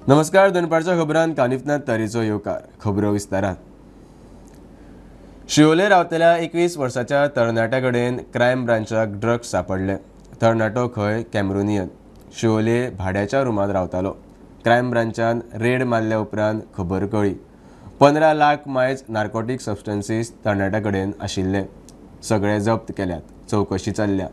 नमस्कार. दनपारच्या खबरांत कानिफनाथ तरेचो येवकार. खबरो विस्तारात. शिवोले रावतल्या 21 वर्साच्या तरणाट्या कडेन क्रायम ब्रांचाक ड्रग्स सापडले. तरणाटो खंय कॅमरुनियन शिवोले भाड्याच्या रुमांत रावतालो. क्रायम ब्रांचान रेड मारल्या उपरांत खबर कळ्ळी. 15 लाख मायज नार्कोटीक सबस्टन्सीस तरणाट्या कडेन आशिल्ले. सगळे जप्त केल्यात. चौकशी चल्ल्या.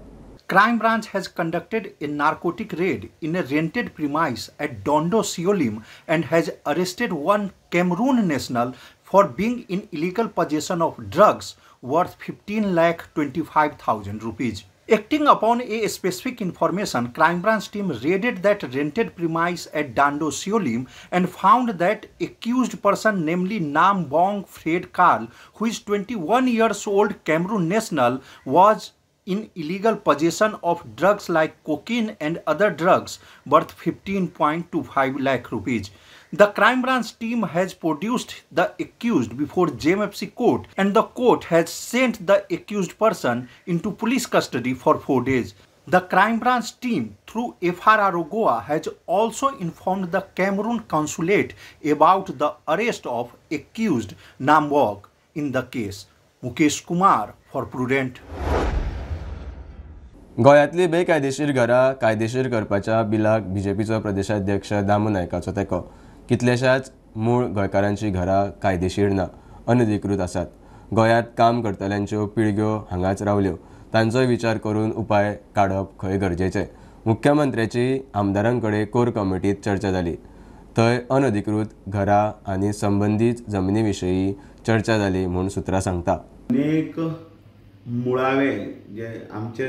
Crime Branch has conducted a narcotic raid in a rented premise at Dondo Siolim and has arrested one Cameroon national for being in illegal possession of drugs worth 15,25,000 rupees. Acting upon a specific information, Crime Branch team raided that rented premise at Dondo Siolim and found that accused person, namely Nam Bong Fred Karl, who is 21 years old Cameroon national, was in illegal possession of drugs like cocaine and other drugs worth 15.25 lakh rupees. The Crime Branch team has produced the accused before JMFC court and the court has sent the accused person into police custody for 4 days. The Crime Branch team through FRRO Goa has also informed the Cameroon consulate about the arrest of accused Nambog in the case. Mukesh Kumar for Prudent. गोंयांतली बेकायदेशीर घरां कायदेशीर करपाच्या बिलाक बीजेपीचो प्रदेशाध्यक्ष दामू नायकाचो तेंको. कितल्याशाच मूळ गोंयकारांची घरां कायदेशीर ना, अनधिकृत आसात. गोंयांत काम करतल्यांच्यो पिळग्यो हांगाच रावल्यो. तांचोय विचार करून उपाय काडप खंय गरजेचें. मुख्यमंत्र्याची आमदारांकडे कोर कमिटीत चर्चा जाली. थंय अनधिकृत घरां आनी संबंदीत जमनी विशयी चर्चा जाली म्हूण सुत्रां सांगता. मुळावे जे आमचे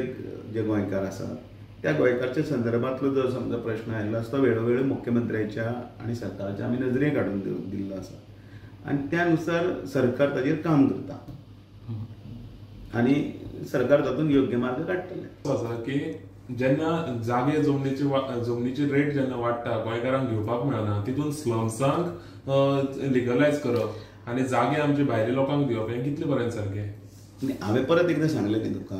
जे गोंयकार आसात त्या गोंयकारच्या संदर्भातलो जर समजा प्रश्न आयिल्लो आसा तो वेळोवेळी मुख्यमंत्र्याच्या आनी सरकाराच्या आमी नजरेक हाडून दिल्लो आसा आनी त्या नुसार सरकार ताजेर काम करता आनी सरकार तातूंत योग्य मार्ग काडटले. आसा की जेन्ना जागे जमनीची रेट जेन्ना वाडटा गोंयकारांक घेवपाक मेळना तितून स्लम्सांक लिगलायज करप आनी जागे आमचे भायल्या लोकांक दिवप हें कितले पर्यंत सारकें. हांवें परत एकदां सांगलें न्ही तुका,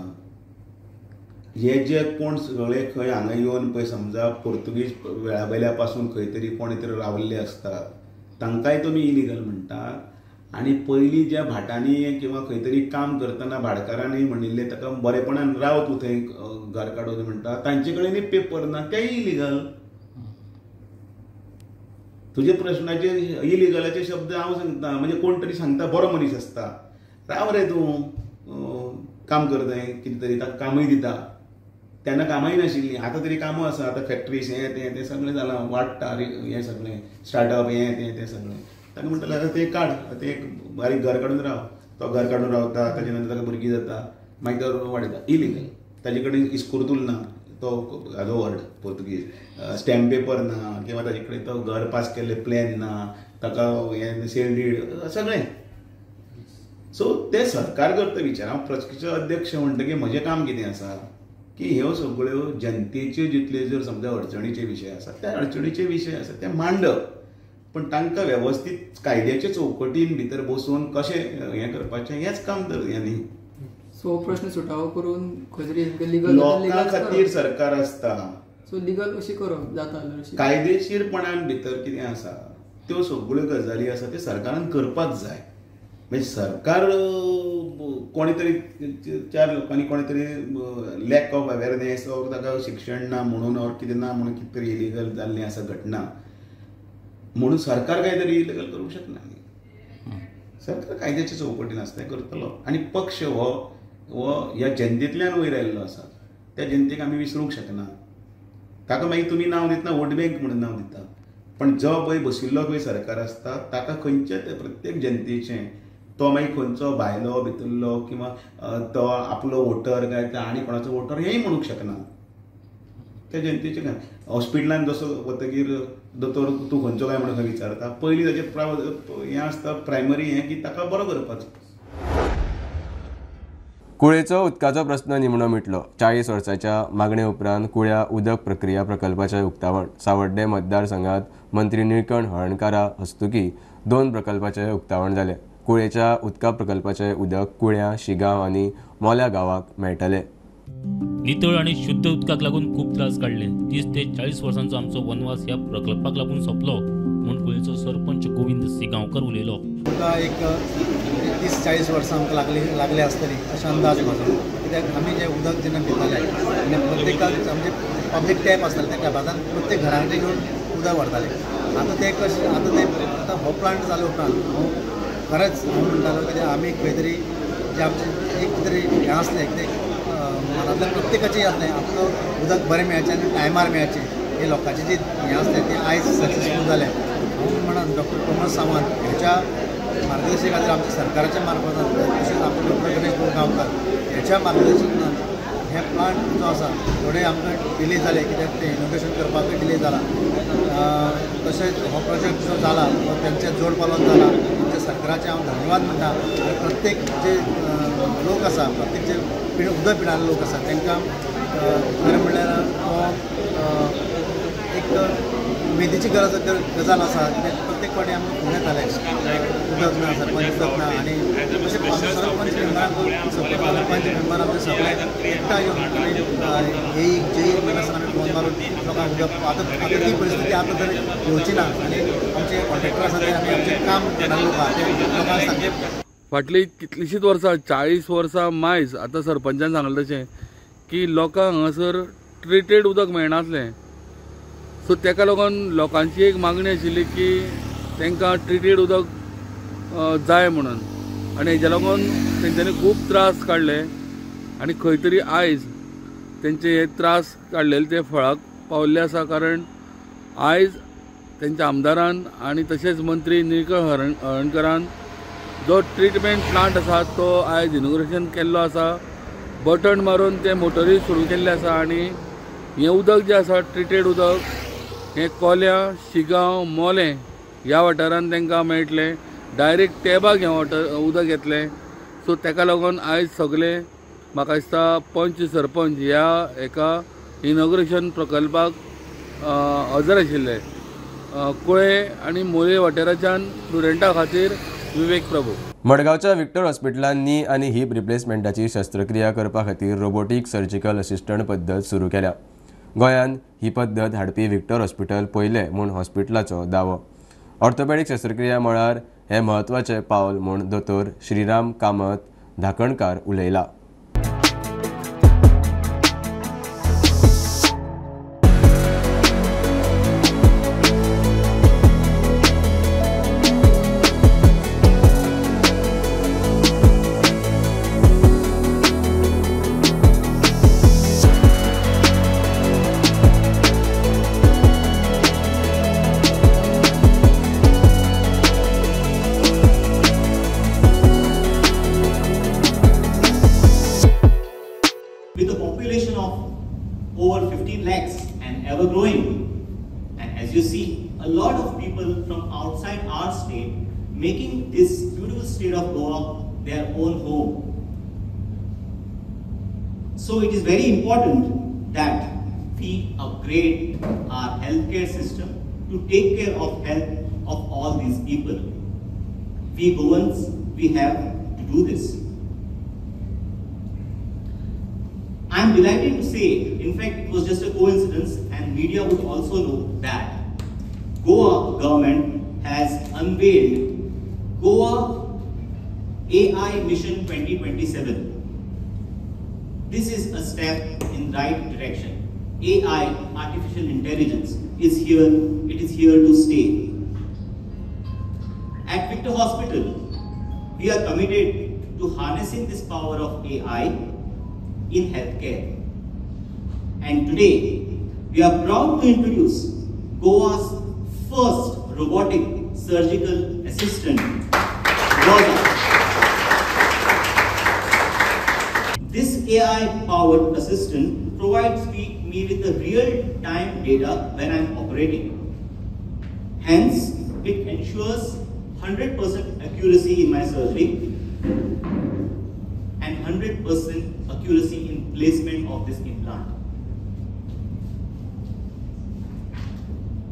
हे जे कोण सगळे खंय हांगा येवन पळय समजा पोर्तुगीज वेळावयल्या पासून खंय तरी कोण तरी रावल्ले आसतात तांकांय तुमी इलिगल म्हणटात आनी पयलीं ज्या भाटांनी किंवा खंय तरी काम करतना भाडकारांनी म्हणिल्ले ताका बरेपणान राव तूं थंय घर काडून म्हणटा तांचे कडेनय पेपर ना तेय इलिगल. तुजे प्रश्नाचे इलिगलाचे शब्द हांव सांगता म्हणजे कोण तरी सांगता बरो मनीस आसता राव रे तूं काम करता कितें तरी ताका कामय दिता. तेन्ना कामय नाशिल्लीं, आतां तरी कामां आसा. आतां फॅक्टरीज तें सगळें जालां वाडटा हें सगळें स्टार्टअप तें सगळें. ताका म्हणटलें आतां तें काड, तें एक बारीक घर काडून राव. तो घर काडून रावता ताजे नंतर ताका भुरगीं जाता मागीर तो वाडयता इलिगल. ताजे कडेन इस्कुर्तूल ना, तो हाजो वर्ड पोर्तुगीज स्टॅम्प पेपर ना किंवा ताजे कडेन तो घर पास केल्ले प्लॅन ना, ताका हें सेल डीड सगळें. सो ते सरकार करता विचार. हांव पक्षाचो अध्यक्ष म्हणटकीर म्हजें काम कितें आसा की ह्यो सगळ्यो जनतेच्यो जितले जर समजा अडचणीचे विशय आसात त्या अडचणीचे विशय आसात ते मांडप, पण तांकां वेवस्थीत कायद्याचे चौकटीन भितर बसून कशें हें करपाचें हेंच काम तर हें न्ही. सो प्रश्न सुटावो करून खंय तरी लीगल लोकां खातीर सरकार आसता. सो लीगल अशी करप जाता कायदेशीरपणान भितर कितें आसा त्यो सगळ्यो गजाली आसा त्यो सरकारान करपाक जाय. म्हणजे सरकार कोणी तरी 4 लोकांनी कोणी तरी लॅक ऑफ अवेअरनेस ऑर ताका शिक्षण ना म्हणून ऑर कितें ना म्हणून कितें तरी इलिगल जाल्लें आसा घटना म्हणून सरकार काय तरी इलिगल करूंक शकना न्ही. सरकार कायद्याच्या चौकटीन आसता तें करतलो आनी पक्ष हो ह्या जनतेंतल्यान वयर आयिल्लो आसा. त्या जनतेक आमी विसरूंक शकना. ताका मागीर तुमी नांव दितना वोट बँक म्हणून नांव दिता, पण जो पळय बशिल्लो पळय सरकार आसता ताका खंयचे प्रत्येक जनतेचें तो मागीर खंयचो भायलो भितरलो किंवा तो आपलो वोटर काय आनी कोणाचो वोटर हेंय म्हणूंक शकना. त्या जनतेचें काय हॉस्पिटलान जसो वतकीर दोतोर तूं खंयचो काय म्हणून विचारता पयलीं ताचें हें आसता प्रायमरी हें की ताका बरो करपाचो. कुळेचो उदकाचो प्रस्न निमणो मिटलो. 40 वर्सांच्या मागणे उपरांत कुळ्या उदक प्रक्रिया प्रकल्पाचें उक्तावण. सावड्डे मतदारसंघात मंत्री निळकंठ हळर्णकारा हस्तुकी 2 प्रकल्पाचें उक्तावण जालें. कुळेच्या उदका प्रकल्पाचें उदक कुळ्या, शिगांव आनी मोल्या गांवांक मेळटलें. नितळ आणि शुद्ध उदकाक लागून खूप त्रास काढले. 30 ते 40 वर्सांचो आमचो वनवास ह्या प्रकल्पाक लागून सोंपलो म्हूण गोंयचो सरपंच गोविंद सिगांवकर उलयलो. तुका एक 30-40 वर्सां आमकां लागले आसतली अशें अंदाज म्हाजो. कित्याक आमी जें उदक जेन्ना पिताले आनी प्रत्येकाक आमचे पब्लीक टॅप आसताले त्या टॅपांतल्यान प्रत्येक घरांत घेवन उदक व्हरताले. आतां ते हो प्लांट जाले उपरांत खरेंच हांव म्हणटालो कित्याक आमी खंय तरी जे आमचे एक तरी हें आसलें कितें मनांतल्यान प्रत्येकाचें आसलें आमकां उदक बरें मेळचें आनी टायमार मेळचें हे लोकांचें जें हें आसलें तें आयज सक्सेसफूल जालें. हांव म्हणून डॉक्टर प्रमोद सावंत ह्याच्या मार्गदर्शना खातीर आमच्या सरकाराच्या मार्फत तशेंच आमचे डॉक्टर गणेश गांवकार ह्याच्या मार्गदर्शनान हे प्लांट जो आसा थोडे आमकां डिले जाले कित्याक ते इनोग्रेशन करपाकूय डिले जाला. तशेंच हो प्रोजेक्ट जो जाला तो तेंच्या जोड पालवन जाला. आमच्या सरकाराचे हांव धन्यवाद म्हणटा. आनी प्रत्येक जे लोक आसा प्रत्येक जे उदक पिणारे लोक आसा तांकां खरें म्हणल्यार तो एक उमेदीची गजाल आसा. प्रत्येक फावटी आमी फुडें येताले उदक ना सरपंच उदक ना आनी तशें सरपंच मेंबरांक सरपंच मेंबर आमचे सगळे एकठांय येवन जे आसा आमी फोन मारून लोकांक उदक आतां ती परिस्थिती आतां तरी येवची ना आनी आमचे कॉन्ट्रॅक्टर आसा ते आमी आमचें काम करणारे लोक आहा ते लोकांक सांगचे. फाटली कितलींशींच वर्सां 40 वर्सां मायज आतां सरपंचान सांगलें तशें की लोकांक हांगासर ट्रिटेड उदक मेळनासलें. सो तेका लागून लोकांची एक मागणी आशिल्ली की तांकां ट्रिटेड उदक जाय म्हणून आनी हेज्या लागून तेंच्यांनी खूब त्रास काडले आनी खंय तरी आयज तेंचे हे त्रास काडलेले ते फळाक पावल्ले आसा. कारण आयज तेंच्या आमदारान आनी तशेंच मंत्री निळकंठ हळर्णकरान जो ट्रिटमेंट प्लांट आसा तो आयज इनोग्रेशन केल्लो आसा. बटन मारून ते मोटरी सुरू केल्ले आसा आनी हें उदक जें आसा ट्रिटेड उदक हें कोल्या शिगांव मोलें ह्या वाठारांत तांकां मेळटलें. डायरेक्ट टॅबाक हें उदक येतलें. सो तेका लागून आयज सगळे म्हाका दिसता पंच सरपंच ह्या एका इनोग्रेशन प्रकल्पाक हजर आशिल्ले. कुळे आनी मोले वाठाराच्यान स्टुडंटां खातीर विवेक प्रभू. मडगांवच्या विक्टर हॉस्पिटलांत नी आनी हिप रिप्लेसमेंटाची शस्त्रक्रिया करपा खातीर रोबोटीक सर्जिकल असिस्टंट पद्दत सुरू केल्या. गोंयांत ही पद्दत हाडपी विक्टर हॉस्पिटल पयलें म्हूण हॉस्पिटलाचो दावो. ऑर्थोपॅडीक शस्त्रक्रिया मळार हें म्हत्वाचें पावल म्हूण दोतोर Shriram Kamat Dhakankar उलयला. With a population of over 15 lakhs and ever growing, and as you see, a lot of people from outside our state making this beautiful state of Goa their own home. So it is very important that we upgrade our healthcare system to take care of health of all these people. We Goans, we have to do this. I am delighted to say, in fact, it was just a coincidence, and media would also know that Goa government has unveiled Goa AI Mission 2027. This is a step in right direction. AI, artificial intelligence, is here. It is here to stay. At Victor Hospital, we are committed to harnessing this power of AI in healthcare. And today, we are proud to introduce Goa's first robotic surgical assistant, Rosa. This AI-powered assistant provides me with the real-time data when I'm operating. Hence, it ensures 100% accuracy in my surgery and 100% accuracy in placement of this implant.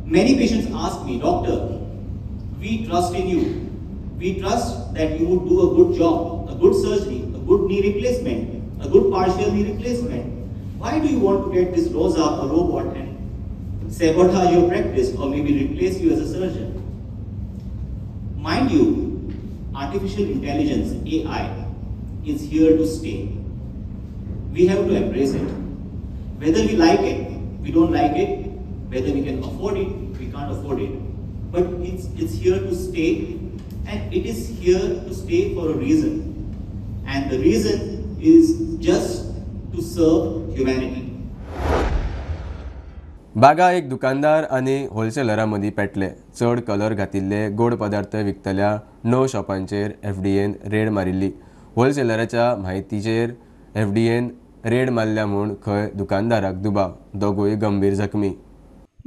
Many patients ask me, doctor, we trust in you. We trust that you would do a good job, a good surgery, a good knee replacement, a a good partial knee replacement. Why do you want to get this ROSA, a robot, and sabotage your practice or maybe replace you as a surgeon? Mind you, artificial intelligence, AI, is here to stay. We have to embrace it. Whether we like it, we don't like it, whether we can afford it, we can't afford it. But it's here to stay, and it is here to stay for a reason. And the reason is just to serve humanity. बागा एक दुकानदार आनी होलसेलरा मदीं पेटले. चड colour घातिल्ले गोड पदार्थ विकतल्या 9 शॉपांचेर FDN red मारिल्ली. होलसेलराच्या म्हायतीचेर FDN red मारल्या म्हूण खंय दुकानदाराक दुबाव. दोगूय गंभीर जखमी.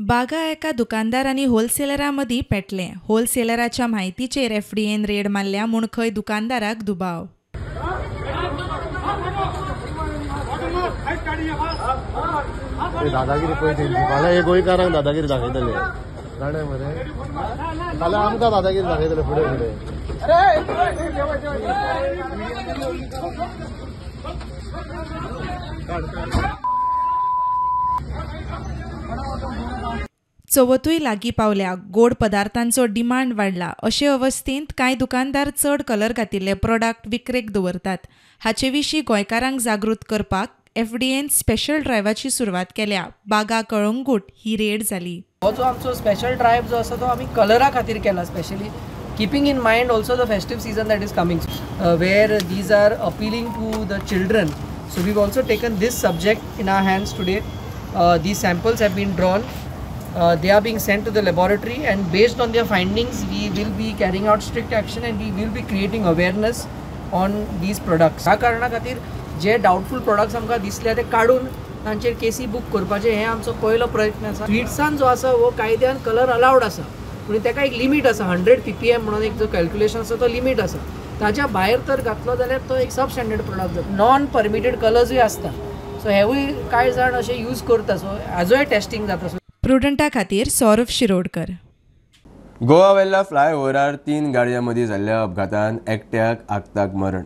बागा एका दुकानदार आनी होलसेलरा मदीं पेटले. होलसेलराच्या म्हायतीचेर एफडीएन रेड मारल्या म्हूण खंय दुकानदाराक दुबाव. दादागिरी पळय मला हे गोंयकारांक दादागिरी दाखयतले जाणा मरे फाल्यां आमकां दादागिरी दाखयतले फुडें फुडें. चवथूय लागीं पावल्या. गोड पदार्थांचो डिमांड वाडला. अशे अवस्थेंत कांय दुकानदार चड कलर घातिल्ले प्रोडक्ट विक्रेक दवरतात. हाचे विशीं गोंयकारांक जागृत करपाक एफडीएन स्पेशल ड्रायव्हाची सुरवात केल्या. बागा कळंगूट ही रेड जाली. हो जो आमचो स्पेशल ड्रायव्ह जो आसा तो आमी कलरा खातीर केला, specially keeping in mind also the festive season that is coming, where these are appealing to the children. So we've also taken this subject in our hands today. These samples have been drawn. They are being sent to the laboratory, and based on their findings we will be carrying out strict action, and we will be creating awareness on these products. ह्या कारणा खातीर जे doubtful products आमकां दिसले ते काडून तांचेर केसी book करपाचे हे आमचो पयलो प्रयत्न आसा. स्वीट्सान जो आसा वो कायद्यान कलर अलाउड आसा, पूण ताका एक लिमीट आसा. 100 ppm म्हणून एक जो कॅल्क्युलेशन आसा तो लिमीट आसा. ताच्या भायर तर घातलो जाल्यार तो एक सब स्टँडर्ड प्रोडक्ट जाता. नॉन परमिटेड कलर्सूय आसता. सो हेवूय कांय जाण अशे यूज करता. सो हाजोय टेस्टिंग जाता. प्रुडंटा खातीर सौरभ शिरोडकर. गोवा वेल्ला फ्लायओव्हरार 3 गाडयां मदीं जाल्ल्या अपघातान एकट्याक आगताक मरण.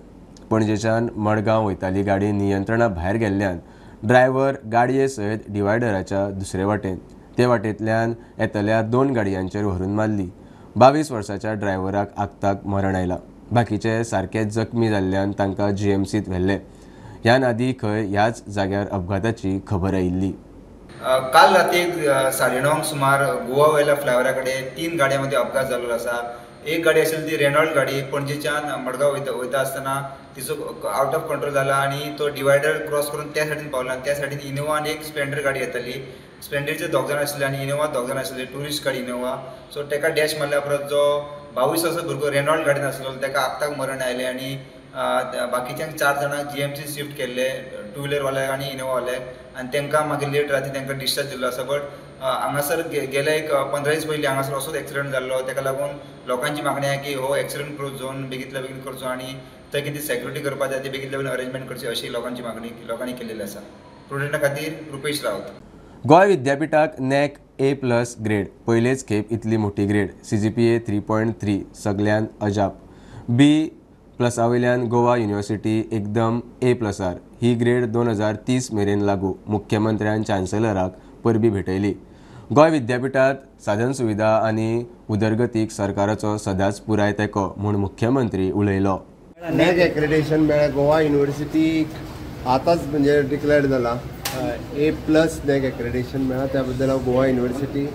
पणजेच्यान मडगांव वयताली गाडी नियंत्रणा भायर गेल्ल्यान ड्रायव्हर गाडये सयत डिवायडराच्या दुसरे वाटेन ते वाटेंतल्यान येतल्या 2 गाडयांचेर व्हरून मारली. 22 वर्साच्या ड्रायव्हराक आगताक मरण आयला. बाकीचे सारकेच जखमी जाल्ल्यान तांकां जीएमसीत व्हेल्ले. ह्या आदी खंय ह्याच जाग्यार अपघाताची खबर आयिल्ली. काल राती 9:30 सुमार गोवा वयल्या फ्लायओव्हरा कडेन 3 गाडयांमध्ये अपघात जाल्लो आसा. एक गाडी आशिल्ली ती रेनॉल्ड गाडी पणजेच्यान मडगांव वयता आसतना तिचो आउट ऑफ कंट्रोल जाला आनी तो डिवायडर क्रॉस करून त्या सायडीन पावला. आनी त्या सायडीन इनोवा आनी एक स्प्लेंडर गाडी येताली. स्प्लेंडरचे 2 जाण आशिल्ले आनी इनोवा 2 जाण आशिल्ले. टुरिस्ट गाडी इनोवा. सो ताका डॅश मारल्या परत जो 22 वर्साचो भुरगो रेनॉल्ड गाडीन आसलो ताका आगताक मरण आयलें आनी बाकीच्यांक 4 जाणांक जीएमसी शिफ्ट केल्ले, 2 व्हिलरवाले आनी इनोवावाले, आनी तांकां मागीर लेट राती तांकां डिस्चार्ज दिल्लो आसा. बट हांगासर गेले एक 15 दीस पयलीं हांगासर असोच एक्सिडंट जाल्लो. ताका लागून लोकांची मागणी आसा की हो एक्सिडंट प्रूफ झोन बेगींतल्या बेगीन करचो आनी थंय कितें सेक्युरिटी करपाक जाय ती बेगींतल्या बेगीन अरेंजमेंट करची अशी लोकांची मागणी लोकांनी केलेली आसा. प्रुडंटा खातीर रुपेश रावत. Goa विद्यापीठाक NAAC A+ grade. पयलेच खेप इतली मोठी ग्रेड. CGPA 3.3 सगळ्यान अजाप. B+ वयल्यान गोवा युनिव्हर्सिटी एकदम A+R. ही ग्रेड 2030 मेरेन लागू. मुख्यमंत्र्यान चान्सलराक परबीं भेटयली. गोंय विद्यापीठात साधन सुविधा आनी उदरगतीक सरकाराचो सदांच पुराय तेंको म्हूण मुख्यमंत्री उलयलो. नॅक एक्रेडिटेशन मेळ्ळें गोवा युनिव्हर्सिटीक आतांच म्हणजे डिक्लेअर जाला. A+ नॅक एक्रेडिटेशन मेळ्ळा. त्या बद्दल हांव गोवा युनिव्हर्सिटी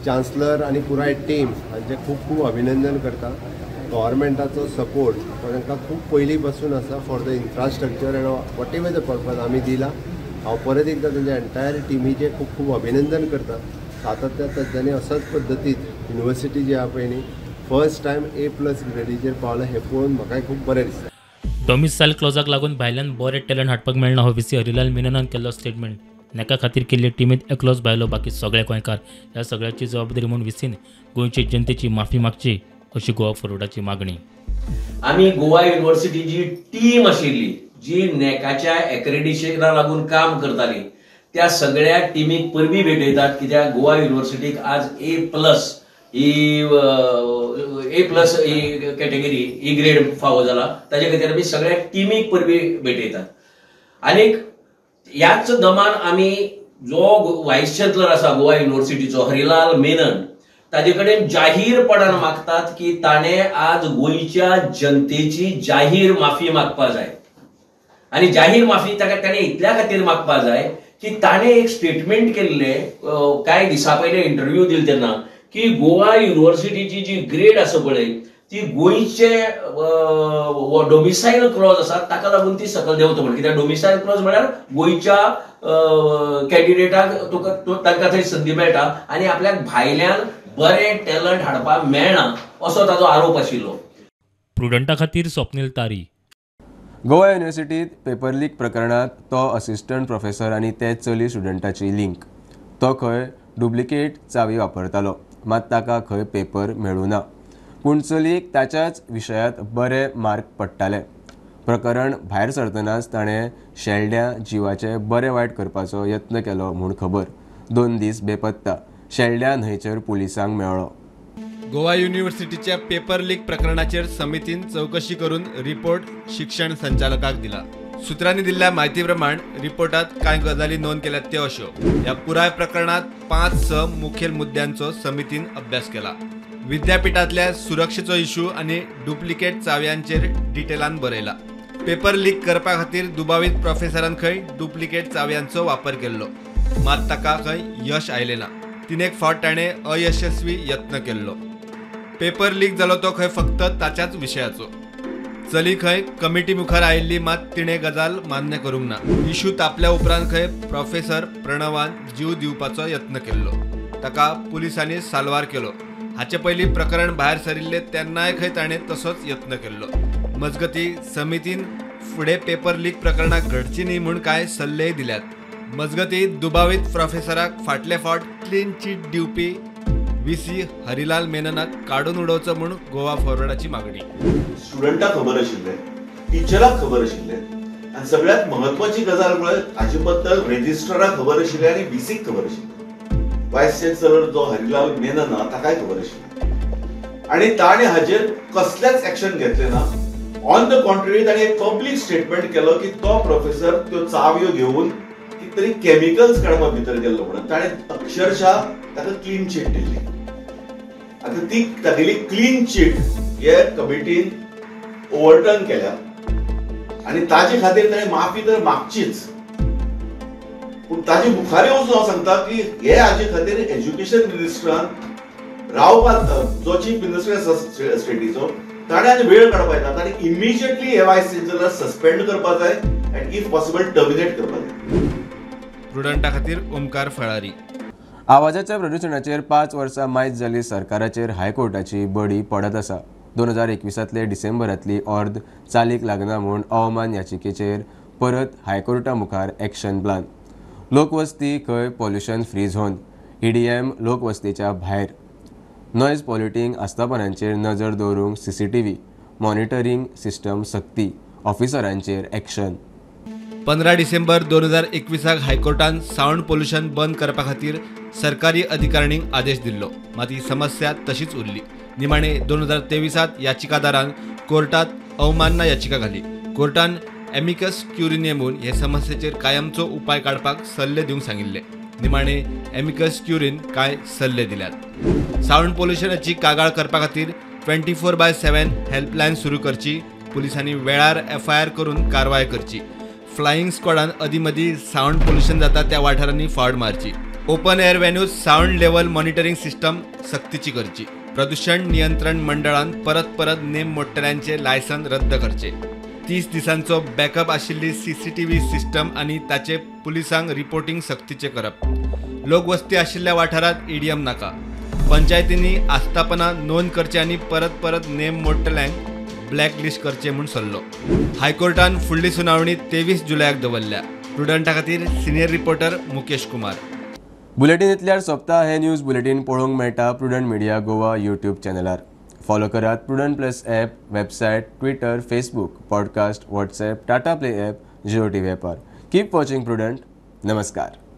चान्सलर आनी पुराय टीम हांचें खूब खूब अभिनंदन करता. गव्हर्मेंटाचो सपोर्ट तांकां खूब पयलीं पासून आसा for the infrastructure end what ever the purpose आमी दिला. हांव परत एकदा तेंच्या एंटायर टिमीचें खूब खूब अभिनंदन करता. सातत्या तांच्यांनी अशाच पद्दतीन युनिव्हर्सिटी जी आहा पळय न्ही फर्स्ट टायम A+ ग्रेडीचेर पावला हें पळोवन म्हाकाय खूब बरें दिसता. डॉमिसायल क्लॉजाक लागून भायल्यान बरे टॅलंट हाडपाक मेळना हो VC हरिलाल मेननान केल्लो स्टेटमेंट. नेका खातीर केल्ले टिमीत एकलोच भायलो बाकी सगळे गोंयकार. ह्या सगळ्याची जबाबदारी म्हणून VCन गोंयचे जनतेची माफी मागची अशी गोवा फॉरवर्डाची मागणी. आमी गोवा युनिव्हर्सिटीची टीम आशिल्ली जी नॅकाच्या एक्रेडिटेशनाक लागून काम करताली त्या सगळ्या टीमीक परबी भेटयतात. कित्याक गोवा युनिव्हर्सिटीक आज A+ ही कॅटेगरी ग्रेड फावो जाला. ताचे खातीर आमी सगळ्या टीमीक परबी भेटयतात. आनीक ह्याच दमान आमी जो व्हायस चान्सलर आसा गोवा युनिव्हर्सिटीचो हरिलाल मेनन ताजे कडेन जाहीरपणान मागतात की ताणे आज गोंयच्या जनतेची जाहीर माफी मागपा जाय आणि जाहीर माफी ताणे इतल्या खातीर मागपा जाय की ताणे एक स्टेटमेंट केल्ले कांय दिसा पयले इंटरव्यू दिले तेन्ना की गोवा युनिव्हर्सिटीची जी ग्रेड आसा पळय ती गोंयचे डोमिसायल क्लॉज आसा ताका लागून ती सकयल देंवता म्हणून कित्याक डोमिसायल क्लॉज म्हळ्यार गोंयच्या कॅन्डिडेटाक तांकां थंय संदी मेळटा आनी आपल्याक भायल्यान बरें टॅलंट हाडपाक मेळना असो ताजो आरोप आशिल्लो. प्रुडंटा खातीर स्वप्नील तारी. गोवा युनिव्हर्सिटीत पेपर लीक प्रकरणात तो असिस्टंट प्रोफेसर आनी ते चली स्टुडंटाची लिंक. तो खंय डुप्लिकेट चावी वापरतालो मात ताका खंय पेपर मेळूं ना पूण चलयेक ताच्याच विशयांत बरे मार्क पडटाले. प्रकरण भायर सरतनाच ताणें शेल्ड्या जिवाचे बरे वायट करपाचो यत्न केलो म्हूण खबर. 2 दीस बेपत्ता शेल्ड्या न्हंयचेर पुलिसांक मेळ्ळो. गोवा युनिव्हर्सिटीच्या पेपर लीक प्रकरणाचेर समितीन चौकशी करून रिपोर्ट शिक्षण संचालकाक दिला. सुत्रांनी दिल्ल्या म्हायती प्रमाण रिपोर्टात कांय गजाली नोंद केल्यात त्यो अश्यो. ह्या पुराय प्रकरणात 5-6 मुखेल मुद्द्यांचो समितीन अभ्यास केला. विद्यापीठातल्या सुरक्षेचो इशू आनी डुप्लिकेट चाव्यांचेर डिटेलान बरयला. पेपर लीक करपा खातीर दुबावीत प्रोफेसरान खंय डुप्लिकेट चाव्यांचो वापर केल्लो मात ताका खंय यश आयलें ना. 3 फावट ताणें अयशस्वी यत्न केल्लो. पेपर लीक जालो तो खंय फक्त ताच्याच विशयाचो. चली खंय कमिटी मुखार आयिल्ली मात तिणें गजाल मान्य करूंक ना. इशू तापल्या उपरांत खंय प्रोफेसर प्रणवान जीव दिवपाचो यत्न केल्लो. ताका पुलिसांनी साल्वार केलो. हाचे पयलीं प्रकरण भायर सरिल्ले तेन्नाय खंय ताणें तसोच यत्न केल्लो. मजगती समितीन फुडें पेपर लीक प्रकरणां घडची न्ही म्हूण कांय सल्लेय दिल्यात. मजगती दुबावीत प्रोफेसराक फाटले फावट क्लीन चीट दिवपी VC हरिलाल मेननाक काडून उडोवचो म्हूण गोवा फॉरवर्डाची मागणी. स्टुडंटाक खबर आशिल्लें, टिचराक खबर आशिल्लें आनी सगळ्यांत म्हत्वाची गजाल म्हळ्यार हाचे बद्दल रेजिस्ट्राराक खबर आशिल्लें आनी VCक खबर आशिल्लें. व्हायस चान्सलर जो हरिलाल मेनन आहा ताकाय खबर आशिल्लें आनी ताणें हाचेर कसलेंच एक्शन घेतलें ना. ऑन द कॉन्ट्ररी ताणें एक पब्लीक स्टेटमेंट केलो की तो प्रोफेसर त्यो चावयो घेवन कितें तरी कॅमिकल्स काडपा भितर गेल्लो म्हणून ताणें अक्षरशः ताका क्लीन चीट दिल्ली. आता ती तागेली क्लीन चीट हे कमिटीन ओव्हरटर्न केल्या आनी ताजे खातीर ताणें माफी तर मागचीच. पूण ताजे मुखार वचून हांव सांगता की हे हाजे खातीर एज्युकेशन मिनिस्टरान रावपाक जो चीफ मिनिस्टर आसा स्टेटीचो ताणें आनी वेळ काडपाक येता. ताणें इमिजिएटली हे व्हायस चान्सलर सस्पेंड करपा जाय एंड इफ पॉसिबल टर्मिनेट करपा जाय. प्रुडंटा खातीर ओमकार फळारी. आवाजाच्या प्रदुशणाचेर 5 वर्सां मायज जाली सरकाराचेर हायकोर्टाची बडी पडत आसा. 2021 डिसेंबरांतली अर्द चालीक लागना म्हूण अवमान याचिकेचेर परत हायकोर्टा मुखार एक्शन प्लान. लोकवस्ती खंय पॉल्युशन फ्री झोन. EDM लोकवस्तीच्या भायर. नॉयज पॉल्युटींग आस्थापनांचेर नजर दवरूंक CCTV मॉनिटरींग सिस्टम सक्ती. ऑफिसरांचेर एक्शन. 15 डिसेंबर 2021 हायकोर्टान सावंड पोल्युशन बंद करपा खातीर सरकारी अधिकाऱ्यांक आदेश दिल्लो मात ही समस्या तशीच उरली. निमाणे 2023 याचिकादारान कोर्टात अवमानना याचिका घाली. कोर्टान एमिकस क्युरी नेमून हे समस्येचेर कायमचो उपाय काडपाक सल्ले दिवंक सांगिल्ले. निमाणे एमिकस क्युरीन कांय सल्ले दिल्यात. सावंड पोल्युशनाची कागाळ करपा खातीर 24/7 हेल्पलायन सुरू करची. पुलिसांनी वेळार FIR करून कारवाय करची. फ्लाईंग स्क्वॉडान अदीमदी सावंड पोल्युशन जाता त्या वाठारांनी फावड मारची. Open air venues sound level monitoring system सक्तीची करची. प्रदूषण नियंत्रण मंडळान परत नेम मोडटल्यांचे लायसन रद्द करचे. 30 दिसांचो बॅकअप आशिल्ली CCTV सिस्टम आनी ताचे पुलिसांक रिपोर्टिंग सक्तीचे करप. लोकवस्ती आशिल्ल्या वाठारांत EDM नाका. पंचायतींनी आस्थापना नोंद करचे आनी परत नेम मोडटल्यांक ब्लॅकलिस्ट करचे म्हूण सल्लो. हायकोर्टान फुडली सुनावणी 23 जुलयाक दवरल्या. प्रुडंटा खातीर सिनियर रिपोर्टर मुकेश कुमार. बुलेटिनींतल्यार सोंपता हे न्यूज बुलेटीन पळोवंक मेळटा प्रुडंट मिडिया गोवा यूट्यूब चॅनलार. फॉलो करात Prudent plus app, website, Twitter, Facebook, podcast, WhatsApp, Tata play app, Jio TV ॲपार. Keep watching Prudent. नमस्कार.